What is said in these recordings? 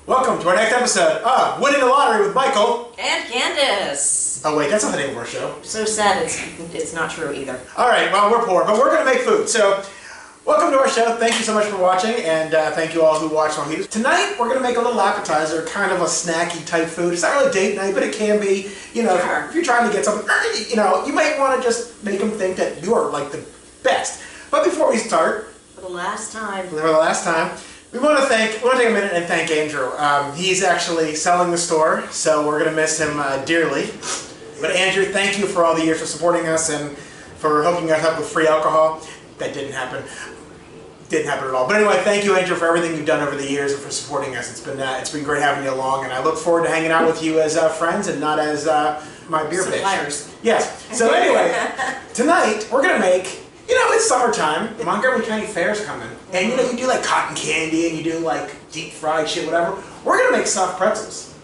Welcome to our next episode of Winning the Lottery with Michael and Candace. Oh wait, that's not the name of our show. So sad it's not true either. Alright, well we're poor, but we're going to make food. So, welcome to our show. Thank you so much for watching, and thank you all who watched on YouTube. Tonight, we're going to make a little appetizer, kind of a snacky type food. It's not really date night, but it can be. You know, if you're trying to get something, you know, you might want to just make them think that you're like the best. But before we start, For the last time, we want to take a minute and thank Andrew. He's actually selling the store, so we're going to miss him dearly. But Andrew, thank you for all the years for supporting us and for hooking us up with free alcohol. That didn't happen. Didn't happen at all. But anyway, thank you, Andrew, for everything you've done over the years and for supporting us. It's been great having you along, and I look forward to hanging out with you as friends and not as my beer pitch. suppliers. Yes. So anyway, tonight we're going to make. You know, it's summertime. Montgomery County Fair's coming. And you know, you do like cotton candy and you do like deep fried shit, whatever. We're gonna make soft pretzels.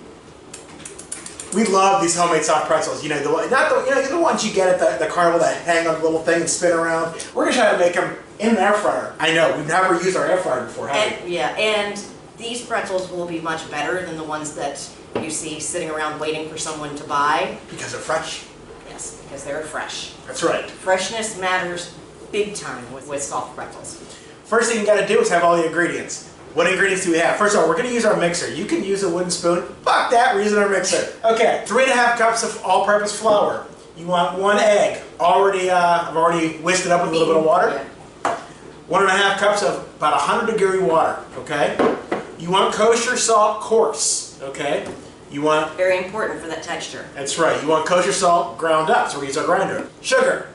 We love these homemade soft pretzels. You know, the ones you get at the carnival that hang on the little thing and spin around. We're gonna try to make them in an air fryer. I know, we've never used our air fryer before, have we? Yeah, and these pretzels will be much better than the ones that you see sitting around waiting for someone to buy. Because they're fresh. Yes, because they're fresh. That's right. Freshness matters big time with soft pretzels. First thing you gotta do is have all the ingredients. What ingredients do we have? First of all, we're gonna use our mixer. You can use a wooden spoon. Fuck that, we're using our mixer. Okay, 3½ cups of all-purpose flour. You want 1 egg. I've already whisked it up with a little bit of water. Yeah. 1½ cups of about 100-degree water, okay? You want kosher salt coarse, okay? You want... Very important for that texture. That's right. You want kosher salt ground up, so we use our grinder. Sugar,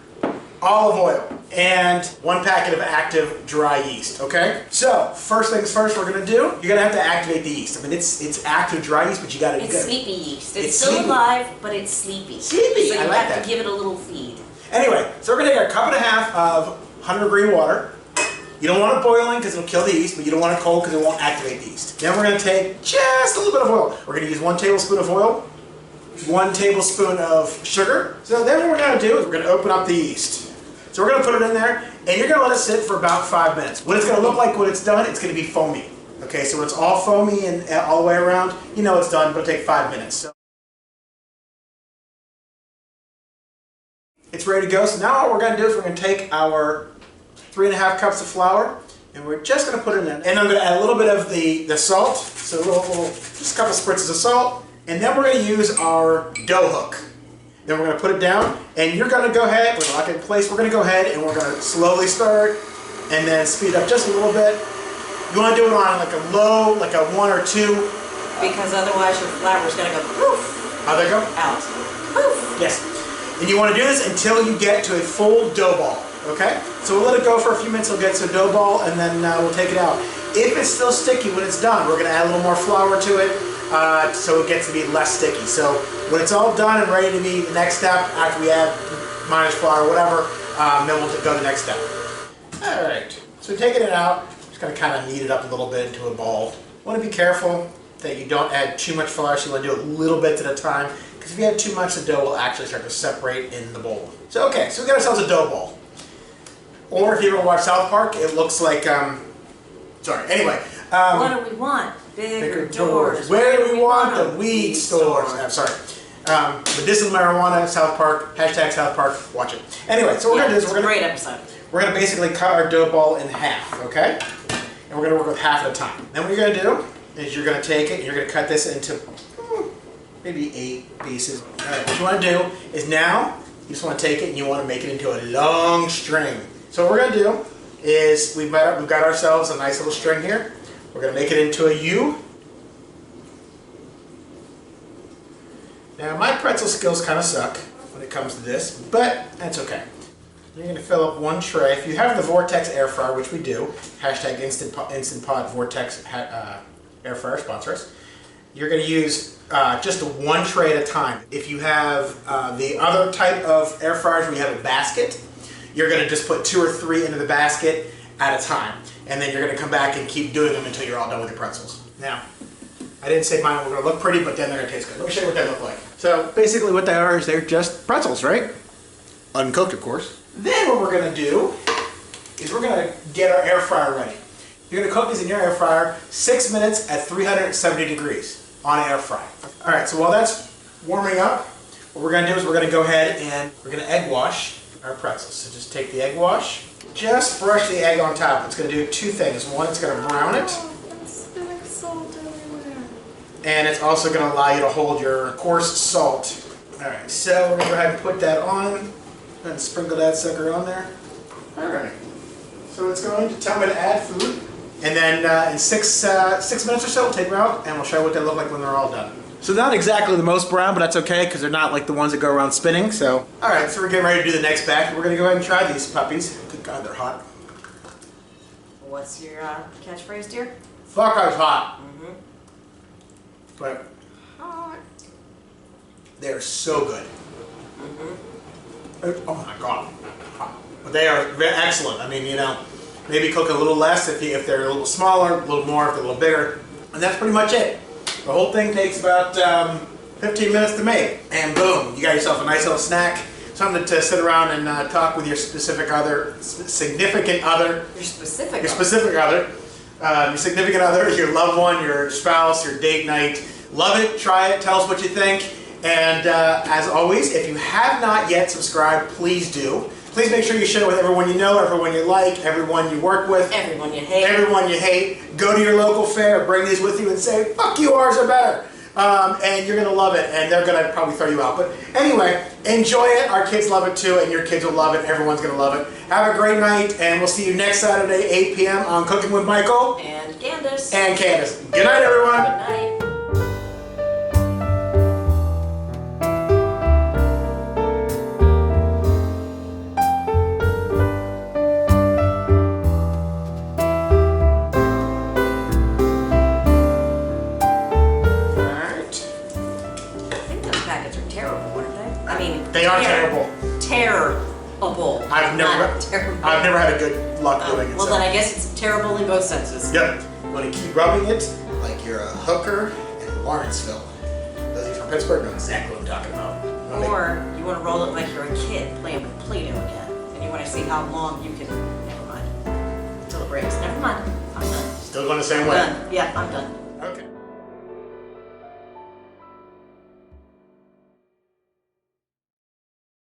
olive oil, and 1 packet of active dry yeast, okay? So, first things first we're gonna do, you're gonna have to activate the yeast. I mean, it's active dry yeast, but you gotta... It's sleepy yeast. It's sleepy. still alive, but it's sleepy. Sleepy, So I you like have that. to give it a little feed. Anyway, so we're gonna take a 1.5 cups of 100-degree water. You don't want it boiling because it'll kill the yeast, but you don't want it cold because it won't activate the yeast. Then we're gonna take just a little bit of oil. We're gonna use 1 tablespoon of oil, 1 tablespoon of sugar. So then what we're gonna do is we're gonna open up the yeast. So we're going to put it in there, and you're going to let it sit for about 5 minutes. What it's going to look like when it's done, it's going to be foamy. Okay, so when it's all foamy and all the way around, you know it's done, but it'll take 5 minutes. So it's ready to go. So now what we're going to do is we're going to take our 3½ cups of flour, and we're just going to put it in. And I'm going to add a little bit of the salt, so just a couple spritzes of salt, and then we're going to use our dough hook. Then we're going to put it down, and you're going to go ahead, we're going to lock it in place, we're going to go ahead and we're going to slowly start, and then speed up just a little bit. You want to do it on like a low, like a 1 or 2. Because otherwise your flour is going to go poof. How'd that go? Out. Poof. Yes. And you want to do this until you get to a full dough ball, okay? So we'll let it go for a few minutes, it'll get to a dough ball, and then we'll take it out. If it's still sticky when it's done, we're going to add a little more flour to it, so it gets to be less sticky. So when it's all done and ready to be the next step, after we add minus flour or whatever, then we'll go to the next step. Alright, so taking it out, just going to kind of knead it up a little bit into a ball. Want to be careful that you don't add too much flour, so you want to do it little bits at a time, because if you add too much, the dough will actually start to separate in the bowl. So okay, so we got ourselves a dough ball. Or if you ever watch South Park, it looks like, anyway. What do we want? Bigger doors. Where do we want them? Weed stores. I'm sorry. Medicinal marijuana, South Park, # South Park, watch it. Anyway, so what we're going to do is great episode. We're going to basically cut our dough ball in half, okay? And we're going to work with half at a time. Then what you're going to do is you're going to take it and you're going to cut this into maybe 8 pieces. Alright, what you want to do is now, you just want to take it and you want to make it into a long string. So what we're going to do is we've got ourselves a nice little string here. We're going to make it into a U. Now my pretzel skills kind of suck when it comes to this, but that's okay. You're going to fill up 1 tray. If you have the Vortex air fryer, which we do, # Instant Pot Vortex air fryer, sponsor us. You're going to use just 1 tray at a time. If you have the other type of air fryers where you have a basket, you're going to just put 2 or 3 into the basket at a time. And then you're going to come back and keep doing them until you're all done with your pretzels. Now, I didn't say mine were going to look pretty, but then they're going to taste good. Let me show you what they look like. So basically what they are is they're just pretzels, right? Uncooked, of course. Then what we're going to do is we're going to get our air fryer ready. You're gonna cook these in your air fryer 6 minutes at 370 degrees on air fry. All right, so while that's warming up, what we're gonna do is we're gonna go ahead and we're gonna egg wash our pretzels. So just take the egg wash, just brush the egg on top. It's gonna do two things. One, it's gonna brown it. It's spilling salt everywhere. And it's also gonna allow you to hold your coarse salt. All right, so we're gonna go ahead and put that on and sprinkle that sucker on there. All right, so it's going to tell me to add food. And then in 6 minutes or so, we'll take them out and we'll show you what they look like when they're all done. So not exactly the most brown, but that's okay because they're not like the ones that go around spinning. So, all right, so we're getting ready to do the next batch. We're gonna go ahead and try these puppies. Good God, they're hot. What's your catchphrase, dear? Fuck, I was hot. Mm-hmm. But Hot. they're so good. Mm-hmm. Oh my God. But they are very excellent. I mean, you know, maybe cook a little less if they're a little smaller, a little more if they're a little bigger. And that's pretty much it. The whole thing takes about 15 minutes to make. And boom, you got yourself a nice little snack. Something to sit around and talk with your significant other. Your specific Your significant other, your loved one, your spouse, your date night. Love it, try it, tell us what you think. And as always, if you have not yet subscribed, please do. Please make sure you share it with everyone you know, everyone you like, everyone you work with. Everyone you hate. Everyone you hate. Go to your local fair, bring these with you and say, fuck you, ours are better. And you're going to love it, and they're going to probably throw you out. But anyway, enjoy it. Our kids love it too, and your kids will love it. Everyone's going to love it. Have a great night, and we'll see you next Saturday, 8 p.m. on Cooking with Michael. And Candace. And Candace. Good night, everyone. Good night. They are terrible. Terrible. I've never had a good luck doing it. Well, so. then I guess it's terrible in both senses. Yep. You want to keep rubbing it like you're a hooker in Lawrenceville. Those of you from Pittsburgh know exactly what I'm talking about. Or you want to roll it like you're a kid playing with Play-Doh again, and you want to see how long you can. Never mind. Until it breaks. Never mind. I'm done. Still going the same way. Done. Yeah, I'm done.